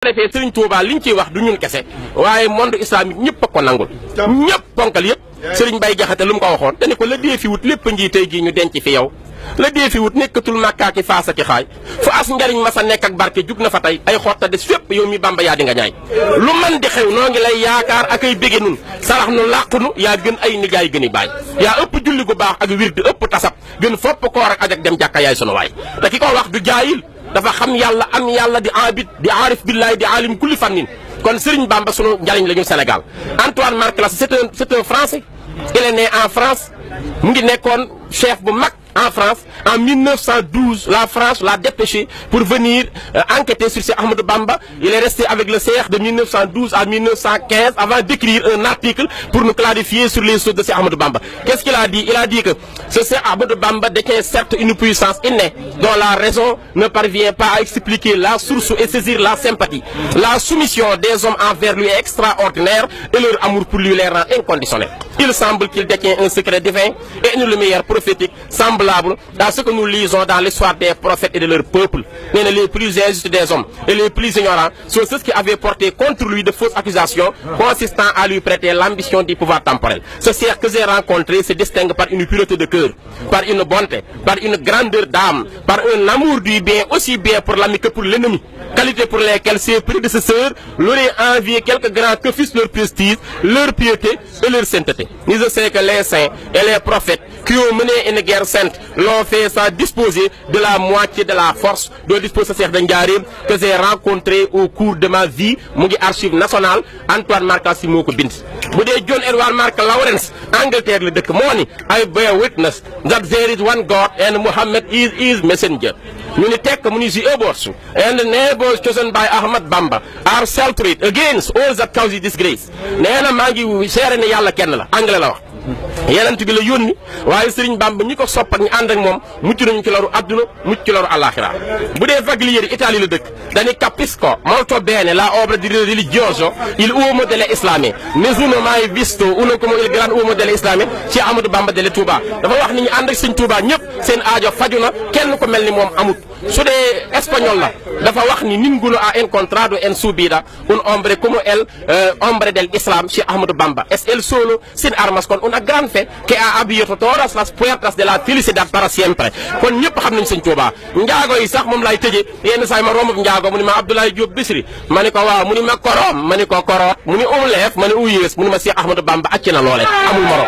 defee Serigne Touba liñ ciy wax du ñun kese waaye monde islamique ñëpp a ko nangul ñëpp ponkal yëpp Serigne Baye Jaxate lu mu ko waxoon te ne ko la dee fi wut lépp ngi tey jii ñu denc fi yow la dee fi wut nekkatul màkkaa ki faasa ki xaay fu as njariñ ma sa nekk ak barke jug na fa tey ay xotta des fépp yow mi Bamba yaa di nga ñaay lu man di xew noo ngi lay yaakaar ak ay bége nun sarax nu làqunu yaa gën ay nijaay gën i baay yaa ëpp julli gu baax ak wird ëpp tasab gën fopp koor ak ajak dem jàkka yaay sunu waay te ki ko wax du jaayil dafa xam yàlla am yàlla di abid di aarif billahi di alim kulli fannin kon Serigne Bamba sunu njariñ la ñu Sénégal Antoine Marc Lassy c'est un Français il est né en France mu ngi nekkoon chef bu mag en France. En 1912, la France l'a dépêché pour venir enquêter sur Cheikh Ahmadou Bamba. Il est resté avec le Cheikh de 1912 à 1915 avant d'écrire un article pour nous clarifier sur les choses de Cheikh Ahmadou Bamba. Qu'est-ce qu'il a dit? Il a dit que ce Cheikh Ahmadou Bamba détient certes une puissance innée dont la raison ne parvient pas à expliquer la source et saisir la sympathie. La soumission des hommes envers lui est extraordinaire et leur amour pour lui les rend inconditionnels. Il semble qu'il détient un secret divin et une lumière prophétique semblable à ce que nous lisons dans l'histoire des prophètes et de leur peuple. Les plus injustes des hommes et les plus ignorants sont ceux qui avaient porté contre lui de fausses accusations consistant à lui prêter l'ambition du pouvoir temporel. Ce Cheikh que j'ai rencontré se distingue par une pureté de cœur, par une bonté, par une grandeur d'âme, par un amour du bien aussi bien pour l'ami que pour l'ennemi. Qualité pour lesquelles ses prédécesseurs l'auraient envié quelques grands que fussent leur prestige, leur piété et leur sainteté. Mais je sais que les saints et les prophètes qui ont mené une guerre sainte l'ont fait sans disposer de la moitié de la force dont dispose ce Cheikh Ndiarème que j'ai rencontré au cours de ma vie mu ngi archive nationale Antoine Marc Lassy moo ko bind. bu dee John Edward Mark Lawrence Angleterre la dëkk moo ni I bear witness that there is one God and Muhammad is his messenger. ñu ni tekk mu ni the aborts and the neighbors chosen by Ahmad Bamba are sheltered against all that causes disgrace. nee na maa ngi seere ne yàlla kenn la anglais la wax. yenent bi la yónni waaye Serigne Bamba ñi ko sopp ak ñi ànd ak moom mucc nañu ci loru adduna mucc ci loru àllaaxira bu dee Vaglieri Italie la dëkk dañu capisco molto bene la obra di religioso il uomo delle islame nessuno mai visto uno come il gran uomo delle islame ci Ahmadou Bamba delle Touba dafa wax ni ñu ànd ak Serigne Touba ñëpp seen aajo faju na kenn ko mel ni moom amut su dee espagnol la dafa wax ni ninguno ha incontrato en subida un hombre come el hombre del islam ci Ahmadou Bamba es el solo sin armas con una gran fe que ha abierto todas las puertas de la felicidad para siempre kon ñëpp xam nañ Sëñ Tuuba njaago yi sax moom lay tëjee yenn saa yi ma romb njaago mu ni ma Abdoulaye Diop Bichri ma ni ko waaw mu ni ma korom ma ni ko koroot mu ni leef ma ni uyees mu ni ma Cheikh Ahmadou Bamba acc na loole amul morom